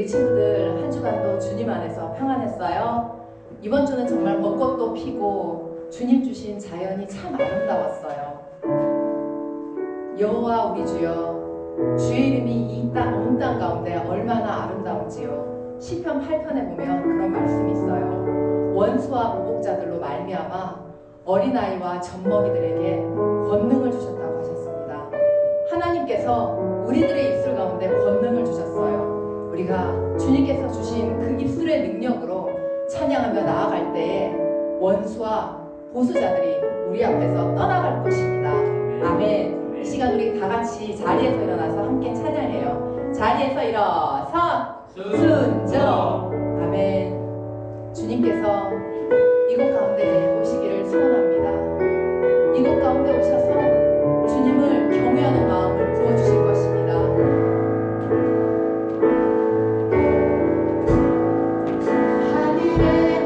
우리 친구들 한 주간도 주님 안에서 평안했어요? 이번 주는 정말 벚꽃도 피고 주님 주신 자연이 참 아름다웠어요. 여호와 우리 주여, 주의 이름이 이 온 땅 가운데 얼마나 아름다운지요. 시편 8편에 보면 그런 말씀이 있어요. 원수와 모복자들로 말미암아 어린아이와 젖먹이들에게 권능을 주셨다고 하셨습니다. 하나님께서 우리들의 입술 가운데 권능을 주셨어요. 우리가 주님께서 주신 그 입술의 능력으로 찬양하며 나아갈 때에 원수와 보수자들이 우리 앞에서 떠나갈 것입니다. 아멘. 이 시간 우리 다 같이 자리에서 일어나서 함께 찬양해요. 자리에서 일어서 순종. 아멘. 주님께서 이곳 가운데 오시기를 소원합니다. 이곳 가운데 오셔서 주님을 경외하는 마음을 부어주실 것입니다. 하늘에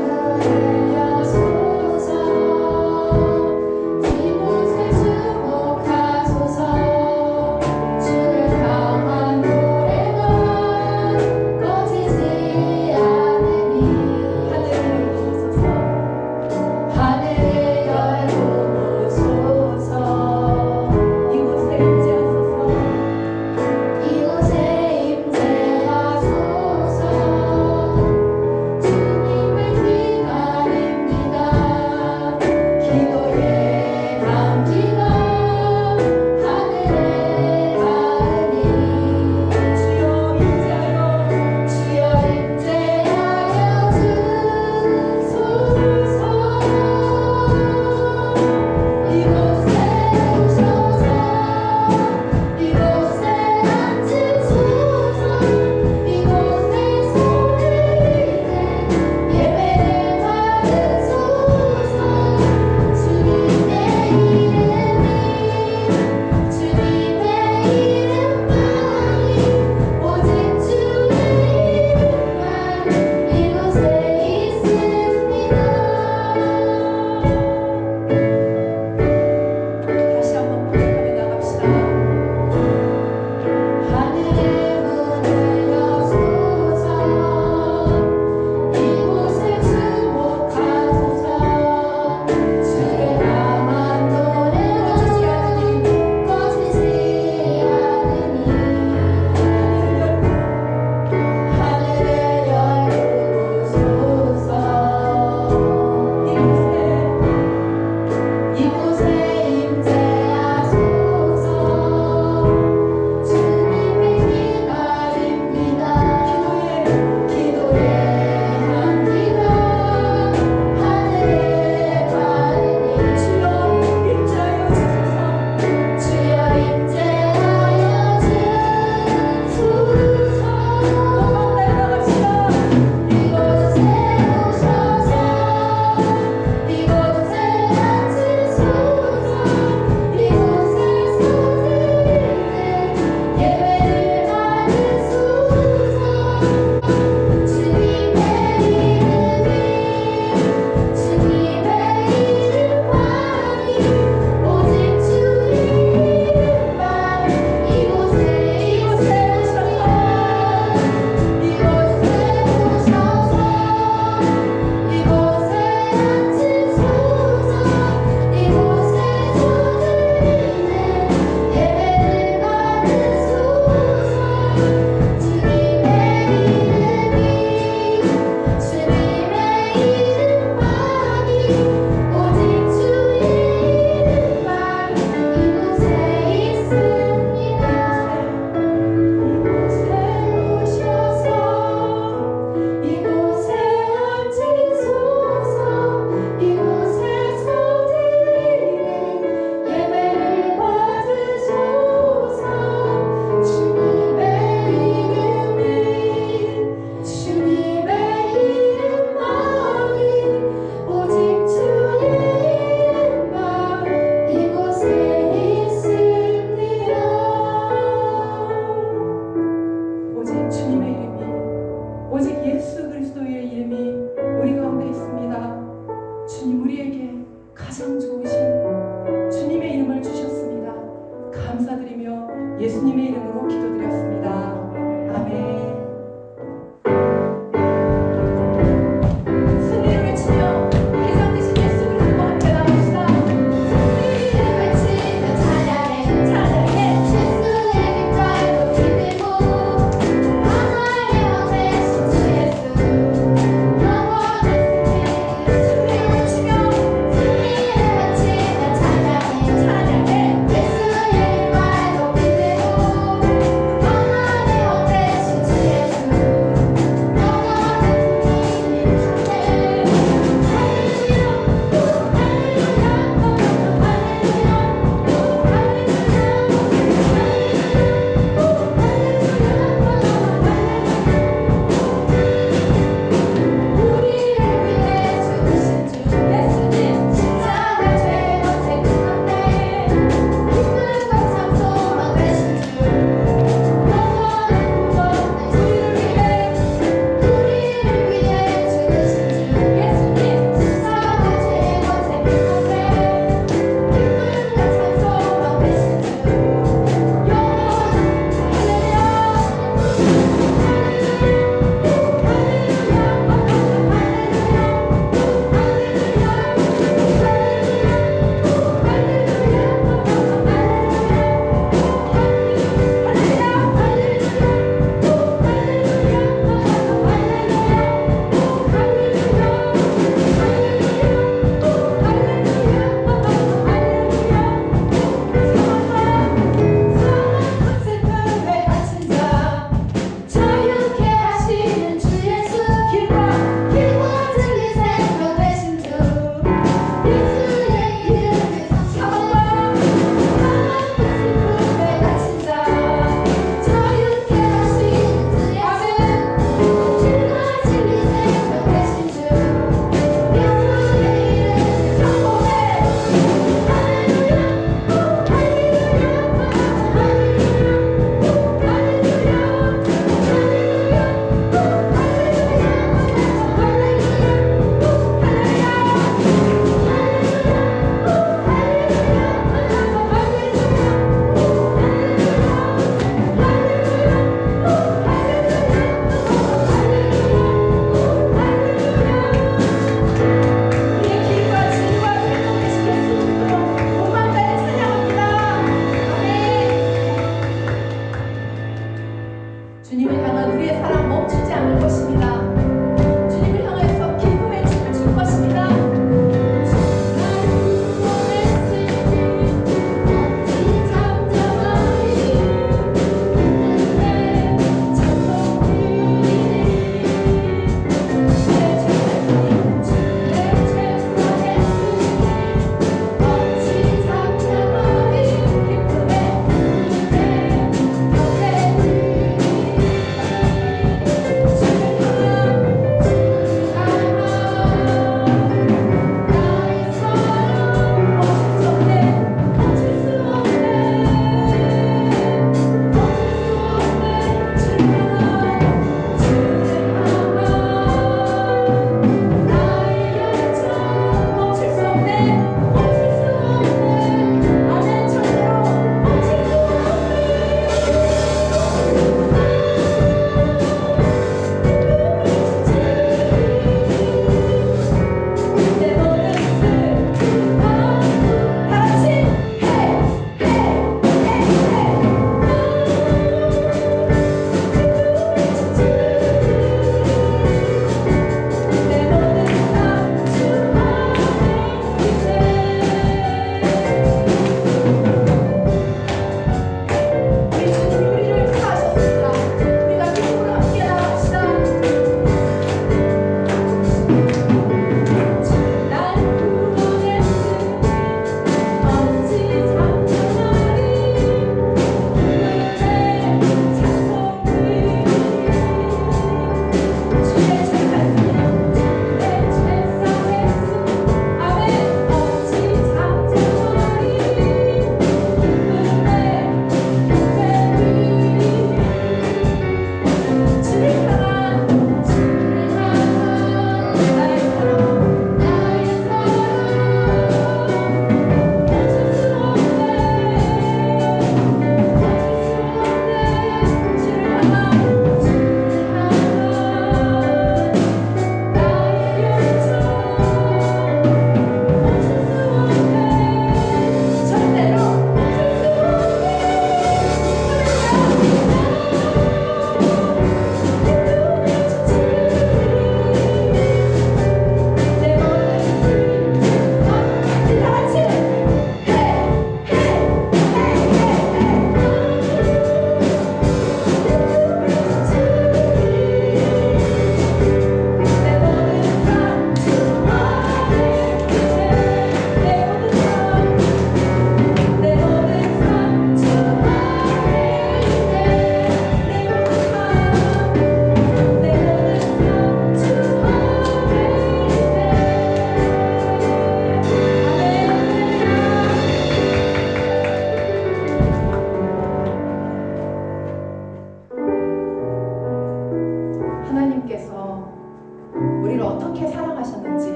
어떻게 사랑하셨는지,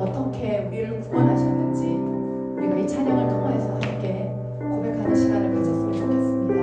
어떻게 우리를 구원하셨는지 우리가 이 찬양을 통해서 함께 고백하는 시간을 가졌으면 좋겠습니다.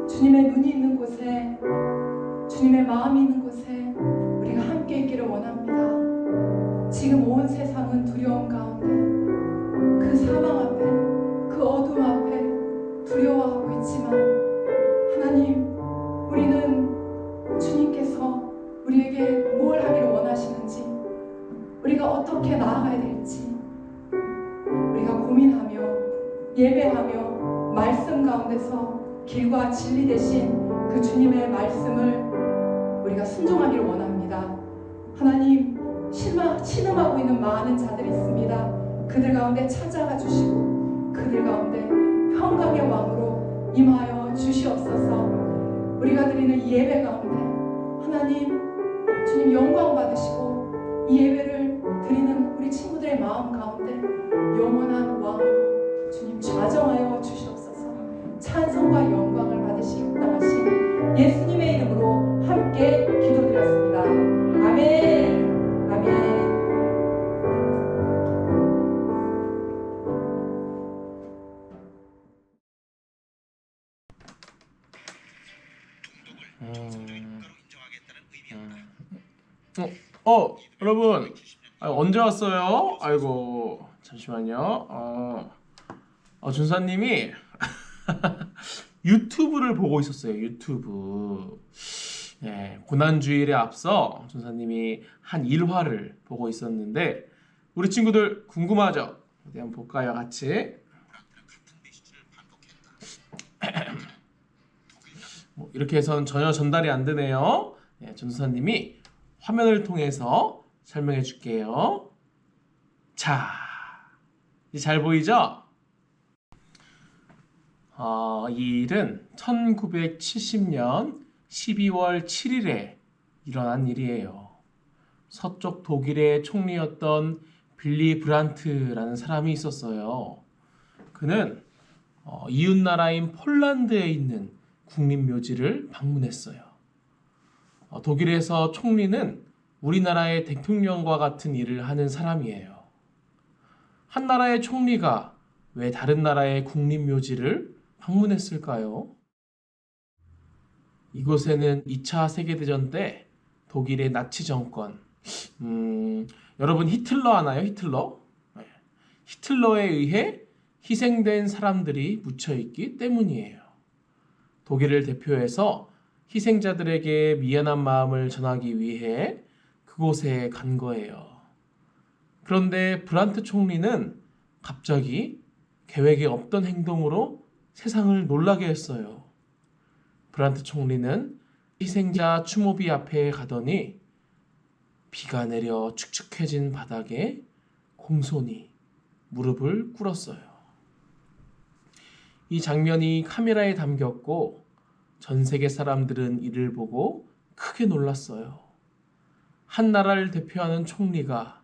주님의 눈이 있는 곳에, 주님의 마음이 있는 곳에 우리가 함께 있기를 원합니다. 지금 온 세상은 두려움 가운데, 그 사망 앞에, 그 어둠 앞에 두려워하고 있지만, 하나님, 우리는 주님께서 우리에게 뭘 하기를 원하시는지, 우리가 어떻게 나아가야 될지 우리가 고민하며 예배하며 말씀 가운데서 길과 진리 되신 그 주님의 말씀을 우리가 순종하기를 원합니다. 하나님, 신음하고 있는 많은 자들이 있습니다. 그들 가운데 찾아가 주시고 그들 가운데 평강의 왕으로 임하여 하여 주시옵소서. 우리가 드리는 이 예배 가운데 하나님 주님 영광 받으시고 이 예배를 드리는 우리 친구들의 마음 가운데 영원한 왕으로 주님 좌정하여 주시옵소서. 찬송과 영광을 받으시기 합당하신 예수님의 이름으로 함께 기도드렸습니다. 아멘. 아멘. 여러분, 언제 왔어요? 아이고, 잠시만요. 준사님이 유튜브를 보고 있었어요. 유튜브. 네, 고난주일에 앞서 준사님이 한 일화를 보고 있었는데 우리 친구들 궁금하죠? 어디 한번 볼까요, 같이? 이렇게 해서는 전혀 전달이 안 되네요. 네, 전사님이 화면을 통해서 설명해 줄게요. 자, 이제 잘 보이죠? 이 일은 1970년 12월 7일에 일어난 일이에요. 서쪽 독일의 총리였던 빌리 브란트라는 사람이 있었어요. 그는 이웃나라인 폴란드에 있는 국립묘지를 방문했어요. 독일에서 총리는 우리나라의 대통령과 같은 일을 하는 사람이에요. 한 나라의 총리가 왜 다른 나라의 국립묘지를 방문했을까요? 이곳에는 2차 세계대전 때 독일의 나치 정권, 여러분 히틀러 아나요? 히틀러? 네. 히틀러에 의해 희생된 사람들이 묻혀있기 때문이에요. 독일을 대표해서 희생자들에게 미안한 마음을 전하기 위해 그곳에 간 거예요. 그런데 브란트 총리는 갑자기 계획에 없던 행동으로 세상을 놀라게 했어요. 브란트 총리는 희생자 추모비 앞에 가더니 비가 내려 축축해진 바닥에 공손히 무릎을 꿇었어요. 이 장면이 카메라에 담겼고 전 세계 사람들은 이를 보고 크게 놀랐어요. 한 나라를 대표하는 총리가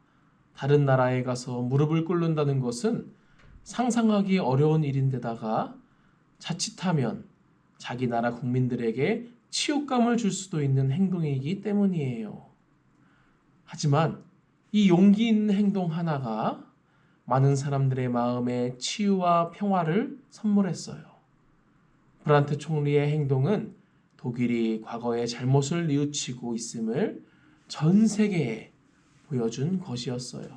다른 나라에 가서 무릎을 꿇는다는 것은 상상하기 어려운 일인데다가 자칫하면 자기 나라 국민들에게 치욕감을 줄 수도 있는 행동이기 때문이에요. 하지만 이 용기 있는 행동 하나가 많은 사람들의 마음에 치유와 평화를 선물했어요. 브란트 총리의 행동은 독일이 과거의 잘못을 뉘우치고 있음을 전 세계에 보여준 것이었어요.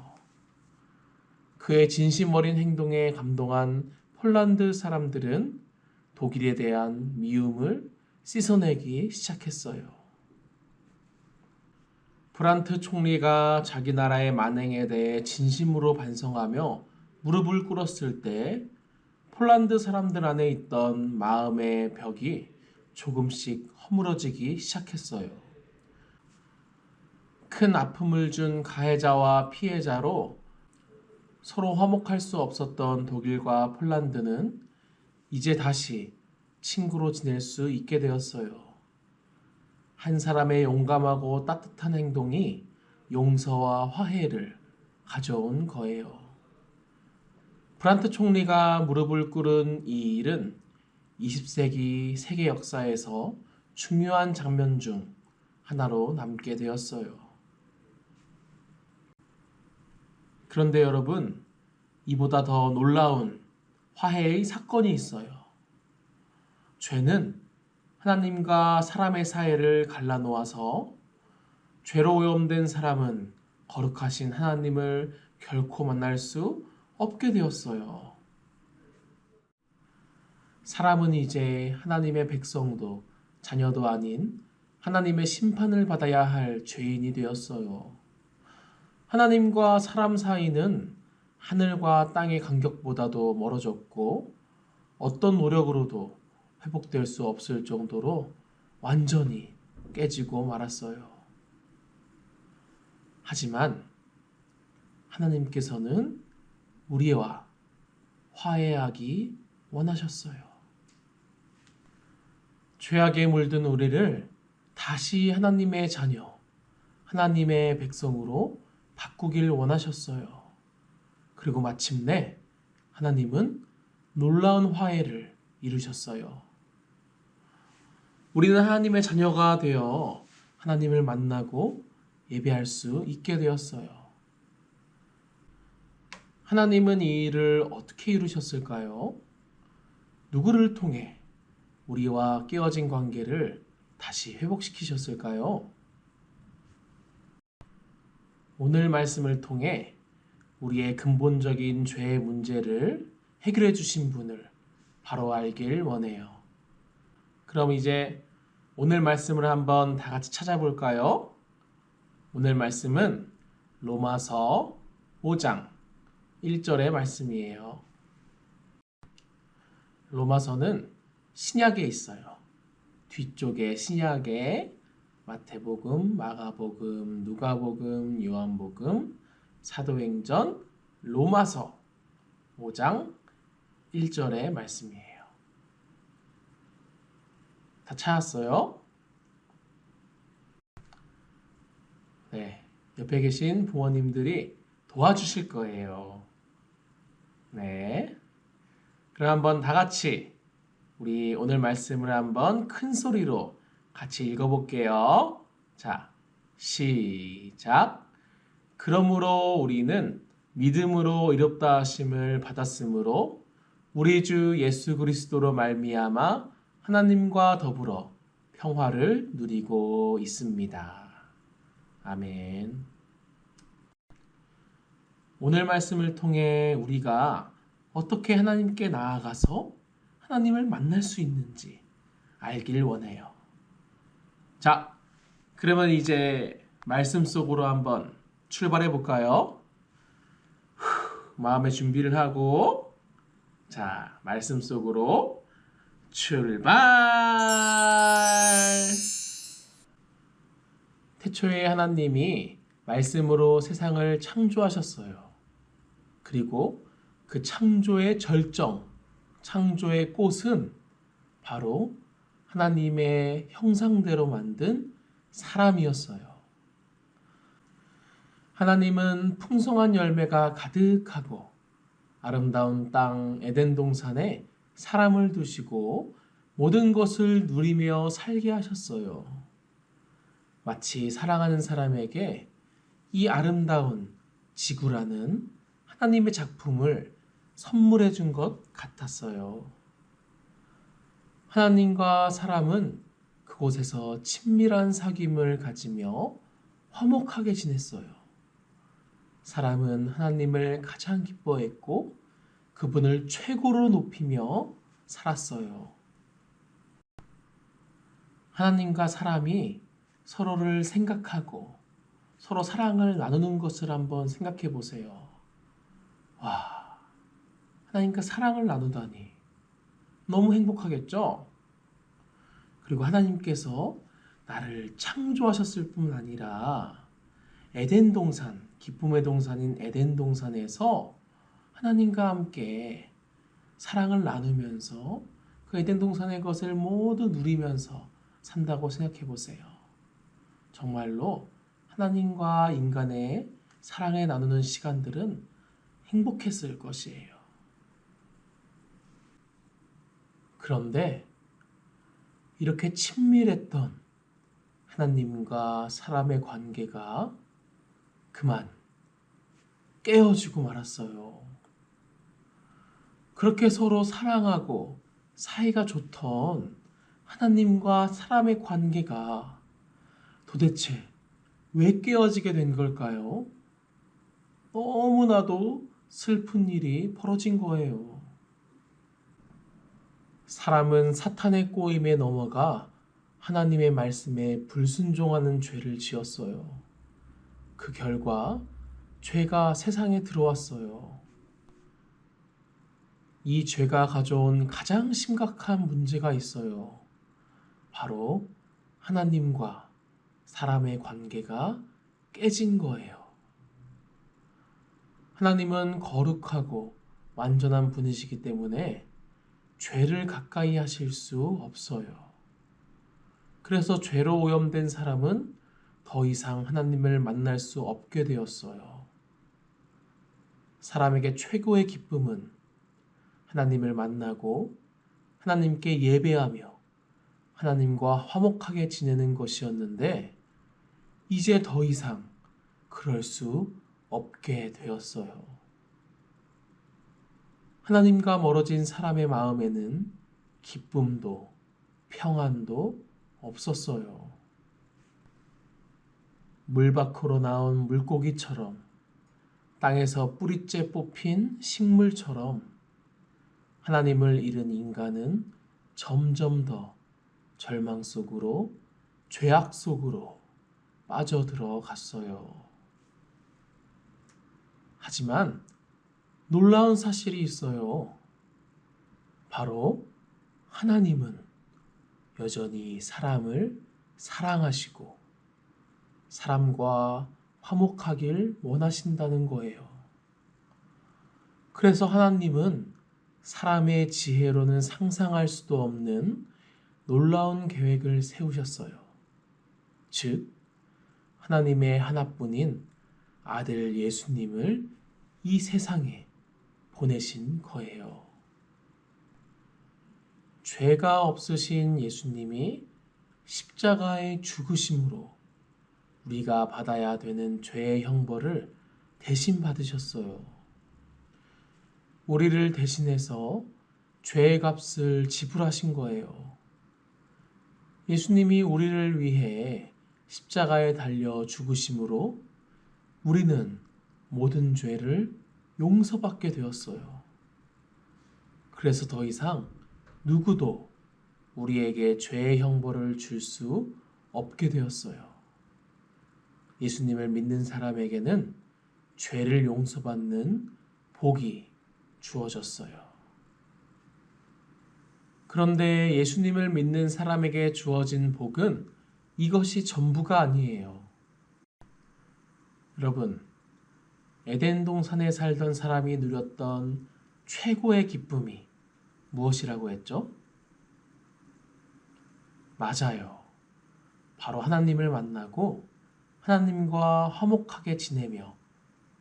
그의 진심 어린 행동에 감동한 폴란드 사람들은 독일에 대한 미움을 씻어내기 시작했어요. 브란트 총리가 자기 나라의 만행에 대해 진심으로 반성하며 무릎을 꿇었을 때 폴란드 사람들 안에 있던 마음의 벽이 조금씩 허물어지기 시작했어요. 큰 아픔을 준 가해자와 피해자로 서로 화목할 수 없었던 독일과 폴란드는 이제 다시 친구로 지낼 수 있게 되었어요. 한 사람의 용감하고 따뜻한 행동이 용서와 화해를 가져온 거예요. 브란트 총리가 무릎을 꿇은 이 일은 20세기 세계 역사에서 중요한 장면 중 하나로 남게 되었어요. 그런데 여러분, 이보다 더 놀라운 화해의 사건이 있어요. 죄는 하나님과 사람의 사이를 갈라놓아서 죄로 오염된 사람은 거룩하신 하나님을 결코 만날 수 없게 되었어요. 사람은 이제 하나님의 백성도 자녀도 아닌 하나님의 심판을 받아야 할 죄인이 되었어요. 하나님과 사람 사이는 하늘과 땅의 간격보다도 멀어졌고 어떤 노력으로도 회복될 수 없을 정도로 완전히 깨지고 말았어요. 하지만 하나님께서는 우리와 화해하기 원하셨어요. 죄악에 물든 우리를 다시 하나님의 자녀, 하나님의 백성으로 바꾸길 원하셨어요. 그리고 마침내 하나님은 놀라운 화해를 이루셨어요. 우리는 하나님의 자녀가 되어 하나님을 만나고 예배할 수 있게 되었어요. 하나님은 이 일을 어떻게 이루셨을까요? 누구를 통해 우리와 깨어진 관계를 다시 회복시키셨을까요? 오늘 말씀을 통해 우리의 근본적인 죄의 문제를 해결해 주신 분을 바로 알길 원해요. 그럼 이제 오늘 말씀을 한번 다 같이 찾아볼까요? 오늘 말씀은 로마서 5장 1절의 말씀이에요. 로마서는 신약에 있어요. 뒤쪽에 신약에 마태복음, 마가복음, 누가복음, 요한복음, 사도행전, 로마서 5장 1절의 말씀이에요. 다 찾았어요? 네, 옆에 계신 부모님들이 도와주실 거예요. 네, 그럼 한번 다 같이 우리 오늘 말씀을 한번 큰 소리로 같이 읽어볼게요. 자, 시작. 그러므로 우리는 믿음으로 의롭다 하심을 받았으므로 우리 주 예수 그리스도로 말미암아 하나님과 더불어 평화를 누리고 있습니다. 아멘. 오늘 말씀을 통해 우리가 어떻게 하나님께 나아가서 하나님을 만날 수 있는지 알길 원해요. 자, 그러면 이제 말씀 속으로 한번 출발해 볼까요? 마음의 준비를 하고, 자, 말씀 속으로 출발! 태초에 하나님이 말씀으로 세상을 창조하셨어요. 그리고 그 창조의 절정, 창조의 꽃은 바로 하나님의 형상대로 만든 사람이었어요. 하나님은 풍성한 열매가 가득하고 아름다운 땅 에덴 동산에 사람을 두시고 모든 것을 누리며 살게 하셨어요. 마치 사랑하는 사람에게 이 아름다운 지구라는 하나님의 작품을 선물해 준 것 같았어요. 하나님과 사람은 그곳에서 친밀한 사귐을 가지며 화목하게 지냈어요. 사람은 하나님을 가장 기뻐했고 그분을 최고로 높이며 살았어요. 하나님과 사람이 서로를 생각하고 서로 사랑을 나누는 것을 한번 생각해 보세요. 와, 하나님과 사랑을 나누다니 너무 행복하겠죠? 그리고 하나님께서 나를 창조하셨을 뿐 아니라 에덴 동산, 기쁨의 동산인 에덴 동산에서 하나님과 함께 사랑을 나누면서 그 에덴 동산의 것을 모두 누리면서 산다고 생각해 보세요. 정말로 하나님과 인간의 사랑을 나누는 시간들은 행복했을 것이에요. 그런데 이렇게 친밀했던 하나님과 사람의 관계가 그만 깨어지고 말았어요. 그렇게 서로 사랑하고 사이가 좋던 하나님과 사람의 관계가 도대체 왜 깨어지게 된 걸까요? 너무나도 슬픈 일이 벌어진 거예요. 사람은 사탄의 꼬임에 넘어가 하나님의 말씀에 불순종하는 죄를 지었어요. 그 결과 죄가 세상에 들어왔어요. 이 죄가 가져온 가장 심각한 문제가 있어요. 바로 하나님과 사람의 관계가 깨진 거예요. 하나님은 거룩하고 완전한 분이시기 때문에 죄를 가까이 하실 수 없어요. 그래서 죄로 오염된 사람은 더 이상 하나님을 만날 수 없게 되었어요. 사람에게 최고의 기쁨은 하나님을 만나고 하나님께 예배하며 하나님과 화목하게 지내는 것이었는데 이제 더 이상 그럴 수 없게 되었어요. 하나님과 멀어진 사람의 마음에는 기쁨도 평안도 없었어요. 물 밖으로 나온 물고기처럼 땅에서 뿌리째 뽑힌 식물처럼 하나님을 잃은 인간은 점점 더 절망 속으로 죄악 속으로 빠져들어 갔어요. 하지만 놀라운 사실이 있어요. 바로 하나님은 여전히 사람을 사랑하시고 사람과 화목하길 원하신다는 거예요. 그래서 하나님은 사람의 지혜로는 상상할 수도 없는 놀라운 계획을 세우셨어요. 즉, 하나님의 하나뿐인 아들 예수님을 이 세상에 보내신 거예요. 죄가 없으신 예수님이 십자가의 죽으심으로 우리가 받아야 되는 죄의 형벌을 대신 받으셨어요. 우리를 대신해서 죄의 값을 지불하신 거예요. 예수님이 우리를 위해 십자가에 달려 죽으심으로 우리는 모든 죄를 용서받게 되었어요. 그래서 더 이상 누구도 우리에게 죄의 형벌을 줄 수 없게 되었어요. 예수님을 믿는 사람에게는 죄를 용서받는 복이 주어졌어요. 그런데 예수님을 믿는 사람에게 주어진 복은 이것이 전부가 아니에요. 여러분, 에덴 동산에 살던 사람이 누렸던 최고의 기쁨이 무엇이라고 했죠? 맞아요. 바로 하나님을 만나고 하나님과 화목하게 지내며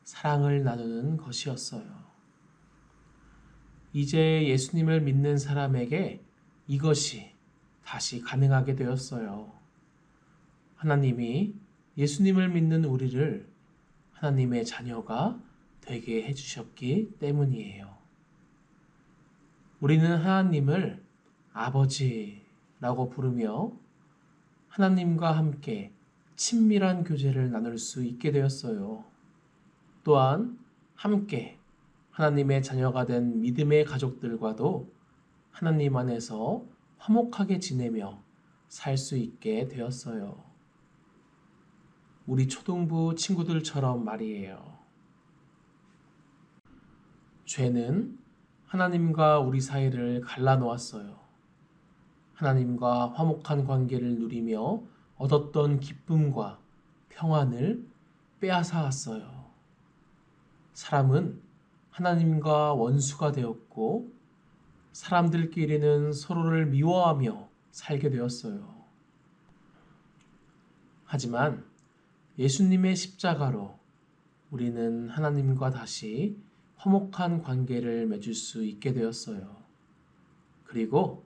사랑을 나누는 것이었어요. 이제 예수님을 믿는 사람에게 이것이 다시 가능하게 되었어요. 하나님이 예수님을 믿는 우리를 하나님의 자녀가 되게 해주셨기 때문이에요. 우리는 하나님을 아버지라고 부르며 하나님과 함께 친밀한 교제를 나눌 수 있게 되었어요. 또한 함께 하나님의 자녀가 된 믿음의 가족들과도 하나님 안에서 화목하게 지내며 살 수 있게 되었어요. 우리 초등부 친구들처럼 말이에요. 죄는 하나님과 우리 사이를 갈라놓았어요. 하나님과 화목한 관계를 누리며 얻었던 기쁨과 평안을 빼앗아왔어요. 사람은 하나님과 원수가 되었고 사람들끼리는 서로를 미워하며 살게 되었어요. 하지만 예수님의 십자가로 우리는 하나님과 다시 화목한 관계를 맺을 수 있게 되었어요. 그리고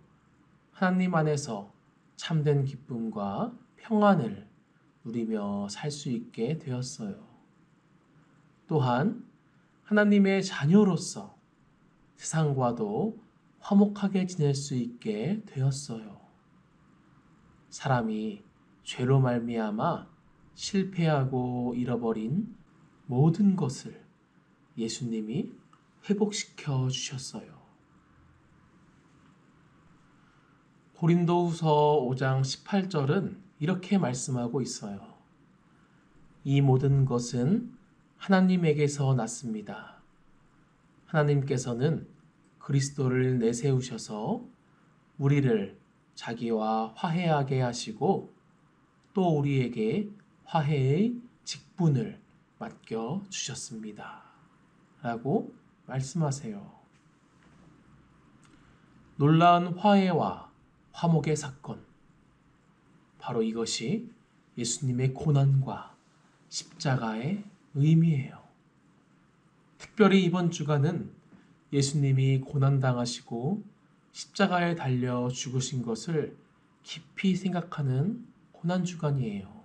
하나님 안에서 참된 기쁨과 평안을 누리며 살 수 있게 되었어요. 또한 하나님의 자녀로서 세상과도 화목하게 지낼 수 있게 되었어요. 사람이 죄로 말미암아 실패하고 잃어버린 모든 것을 예수님이 회복시켜 주셨어요. 고린도후서 5장 18절은 이렇게 말씀하고 있어요. 이 모든 것은 하나님에게서 났습니다. 하나님께서는 그리스도를 내세우셔서 우리를 자기와 화해하게 하시고 또 우리에게 화해의 직분을 맡겨 주셨습니다. 라고 말씀하세요. 놀라운 화해와 화목의 사건. 바로 이것이 예수님의 고난과 십자가의 의미예요. 특별히 이번 주간은 예수님이 고난당하시고 십자가에 달려 죽으신 것을 깊이 생각하는 고난주간이에요.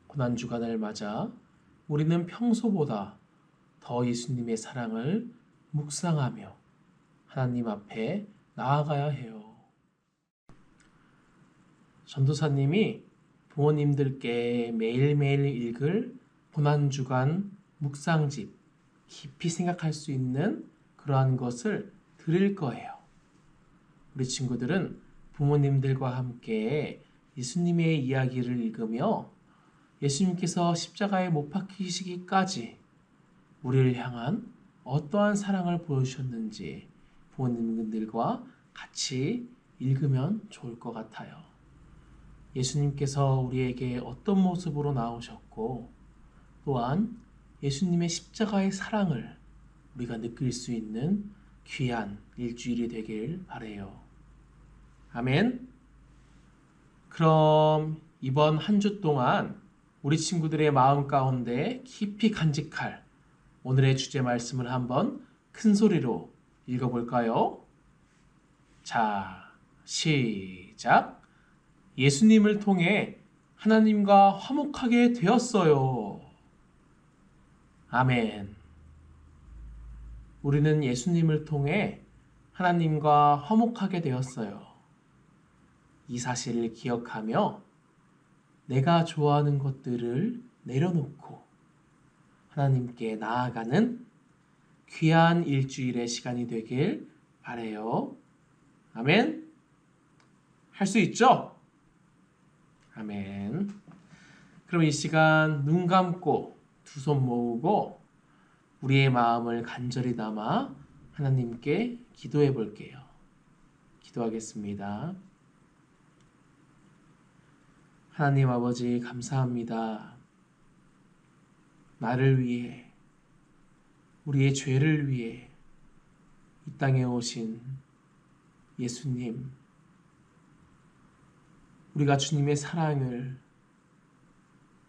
고난주간을 맞아 우리는 평소보다 더 예수님의 사랑을 묵상하며 하나님 앞에 나아가야 해요. 전도사님이 부모님들께 매일매일 읽을 고난주간 묵상집, 깊이 생각할 수 있는 그러한 것을 드릴 거예요. 우리 친구들은 부모님들과 함께 예수님의 이야기를 읽으며 예수님께서 십자가에 못 박히시기까지 우리를 향한 어떠한 사랑을 보여주셨는지 부모님들과 같이 읽으면 좋을 것 같아요. 예수님께서 우리에게 어떤 모습으로 나오셨고 또한 예수님의 십자가의 사랑을 우리가 느낄 수 있는 귀한 일주일이 되길 바라요. 아멘. 그럼 이번 한 주 동안 우리 친구들의 마음 가운데 깊이 간직할 오늘의 주제 말씀을 한번 큰 소리로 읽어볼까요? 자, 시작. 예수님을 통해 하나님과 화목하게 되었어요. 아멘. 우리는 예수님을 통해 하나님과 화목하게 되었어요. 이 사실을 기억하며 내가 좋아하는 것들을 내려놓고 하나님께 나아가는 귀한 일주일의 시간이 되길 바라요. 아멘. 할 수 있죠? 아멘. 그럼 이 시간 눈 감고 두 손 모으고 우리의 마음을 간절히 담아 하나님께 기도해 볼게요. 기도하겠습니다. 하나님 아버지 감사합니다. 나를 위해, 우리의 죄를 위해 이 땅에 오신 예수님, 우리가 주님의 사랑을,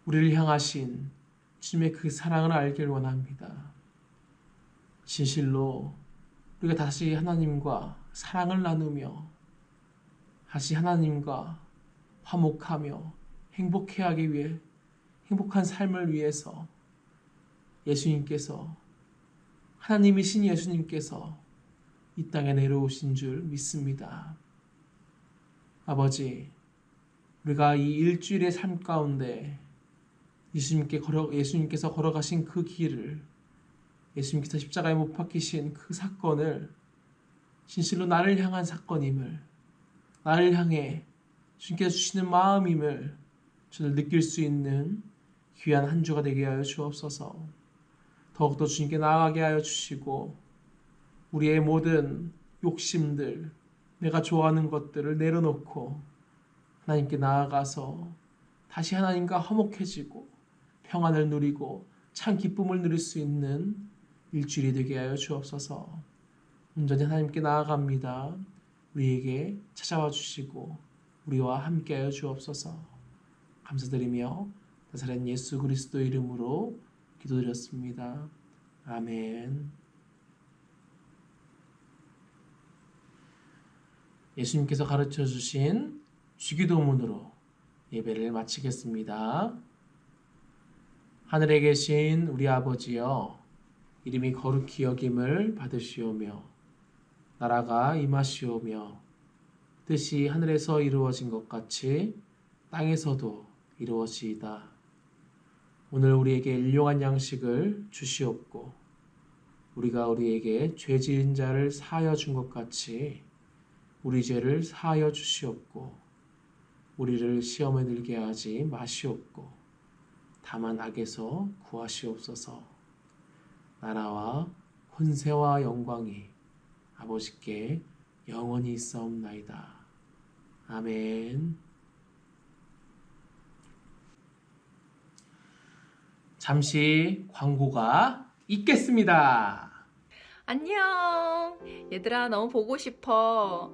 우리를 향하신 주님의 그 사랑을 알길 원합니다. 진실로 우리가 다시 하나님과 사랑을 나누며 다시 하나님과 화목하며 행복해하기 위해 행복한 삶을 위해서 예수님께서 하나님이신 예수님께서 이 땅에 내려오신 줄 믿습니다. 아버지, 우리가 이 일주일의 삶 가운데 예수님께서 걸어가신 그 길을, 예수님께서 십자가에 못 박히신 그 사건을 진실로 나를 향한 사건임을, 나를 향해 주님께서 주시는 마음임을 저를 느낄 수 있는 귀한 한 주가 되게 하여 주옵소서. 더욱더 주님께 나아가게 하여 주시고 우리의 모든 욕심들, 내가 좋아하는 것들을 내려놓고 하나님께 나아가서 다시 하나님과 화목해지고 평안을 누리고 참 기쁨을 누릴 수 있는 일주일이 되게 하여 주옵소서. 온전히 하나님께 나아갑니다. 우리에게 찾아와 주시고 우리와 함께하여 주옵소서. 감사드리며 나사렛 예수 그리스도 이름으로 기도드렸습니다. 아멘. 예수님께서 가르쳐 주신 주기도문으로 예배를 마치겠습니다. 하늘에 계신 우리 아버지여, 이름이 거룩히 여김을 받으시오며 나라가 임하시오며 뜻이 하늘에서 이루어진 것 같이 땅에서도 이루어지이다. 오늘 우리에게 일용할 양식을 주시옵고 우리가 우리에게 죄 지은 자를 사하여 준 것 같이 우리 죄를 사하여 주시옵고 우리를 시험에 들게 하지 마시옵고 다만 악에서 구하시옵소서. 나라와 권세와 영광이 아버지께 영원히 있사옵나이다. 아멘. 잠시 광고가 있겠습니다. 안녕. 얘들아, 너무 보고 싶어.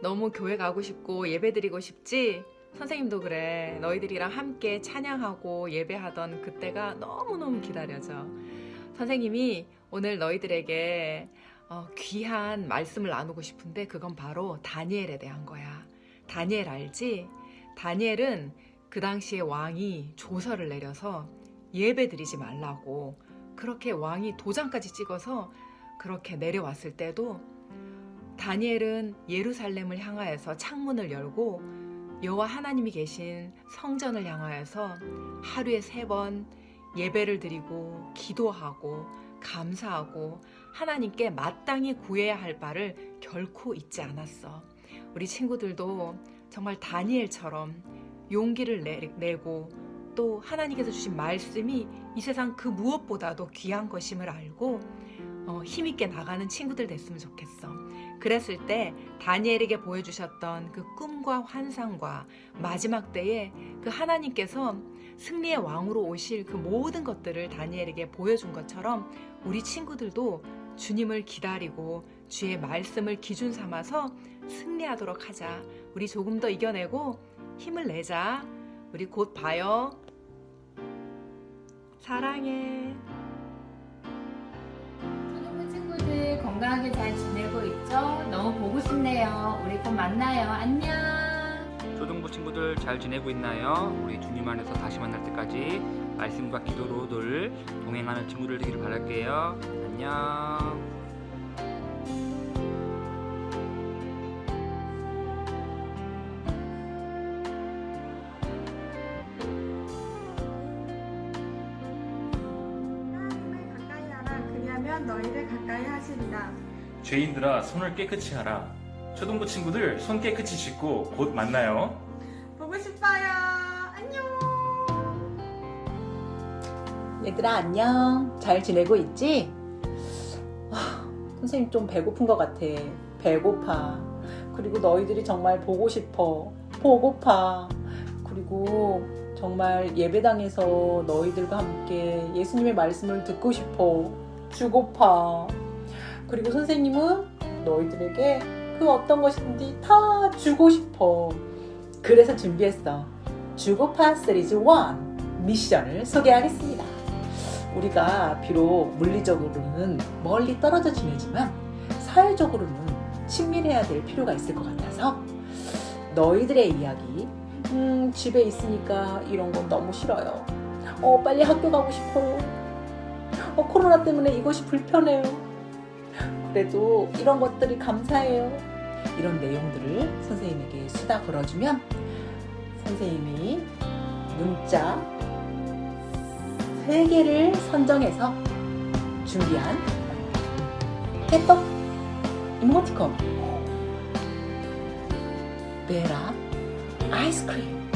너무 교회 가고 싶고 예배 드리고 싶지? 선생님도 그래. 너희들이랑 함께 찬양하고 예배하던 그때가 너무너무 기다려져. 선생님이 오늘 너희들에게 귀한 말씀을 나누고 싶은데 그건 바로 다니엘에 대한 거야. 다니엘 알지? 다니엘은 그 당시에 왕이 조서를 내려서 예배 드리지 말라고 그렇게 왕이 도장까지 찍어서 그렇게 내려왔을 때도 다니엘은 예루살렘을 향하여서 창문을 열고 여호와 하나님이 계신 성전을 향하여서 하루에 3번 예배를 드리고 기도하고 감사하고 하나님께 마땅히 구해야 할 바를 결코 잊지 않았어. 우리 친구들도 정말 다니엘처럼 용기를 내고 또 하나님께서 주신 말씀이 이 세상 그 무엇보다도 귀한 것임을 알고 힘있게 나가는 친구들 됐으면 좋겠어. 그랬을 때 다니엘에게 보여주셨던 그 꿈과 환상과 마지막 때에 그 하나님께서 승리의 왕으로 오실 그 모든 것들을 다니엘에게 보여준 것처럼 우리 친구들도 주님을 기다리고 주의 말씀을 기준 삼아서 승리하도록 하자. 우리 조금 더 이겨내고 힘을 내자. 우리 곧 봐요. 사랑해. 초등부 친구들 건강하게 잘 지내고 있죠? 너무 보고 싶네요. 우리 곧 만나요. 안녕. 초등부 친구들 잘 지내고 있나요? 우리 주님 안에서 다시 만날 때까지 말씀과 기도로 늘 동행하는 친구들 되기를 바랄게요. 안녕. 하나님을 가까이 하라. 그리하면 너희를 가까이 하시리라. 죄인들아 손을 깨끗이 하라. 초등부 친구들 손 깨끗이 씻고 곧 만나요. 보고 싶어요. 안녕. 얘들아 안녕. 잘 지내고 있지? 선생님 좀 배고픈 것 같아. 배고파. 그리고 너희들이 정말 보고 싶어. 보고파. 그리고 정말 예배당에서 너희들과 함께 예수님의 말씀을 듣고 싶어. 주고파. 그리고 선생님은 너희들에게 그 어떤 것이든지 다 주고 싶어. 그래서 준비했어. 주고파 시리즈 1 미션을 소개하겠습니다. 우리가 비록 물리적으로는 멀리 떨어져 지내지만 사회적으로는 친밀해야 될 필요가 있을 것 같아서 너희들의 이야기 집에 있으니까 이런 건 너무 싫어요. 빨리 학교 가고 싶어요. 코로나 때문에 이것이 불편해요. 그래도 이런 것들이 감사해요. 이런 내용들을 선생님에게 수다 걸어주면 선생님이 문자 3개를 선정해서 준비한 깨떡 이모티콘 베라 아이스크림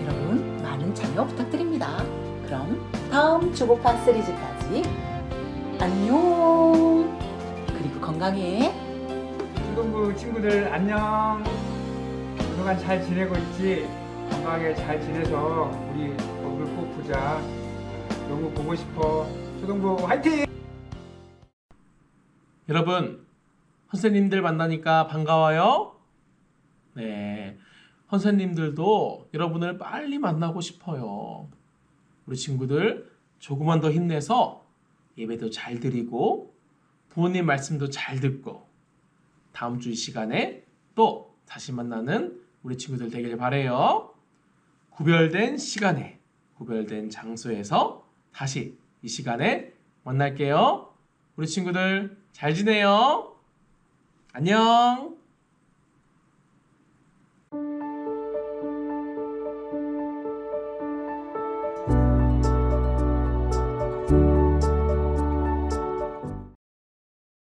여러분 많은 참여 부탁드립니다. 그럼 다음 주고파 시리즈까지 안녕. 그리고 건강해. 초등부 친구들 안녕. 그동안 잘 지내고 있지? 건강하게 잘 지내서 우리 얼굴 꼭 보자. 너무 보고 싶어. 초등부 화이팅! 여러분, 선생님들 만나니까 반가워요? 네, 선생님들도 여러분을 빨리 만나고 싶어요. 우리 친구들 조금만 더 힘내서 예배도 잘 드리고 부모님 말씀도 잘 듣고 다음 주 이 시간에 또 다시 만나는 우리 친구들 되길 바래요. 구별된 시간에 구별된 장소에서 다시 이 시간에 만날게요. 우리 친구들 잘 지내요. 안녕.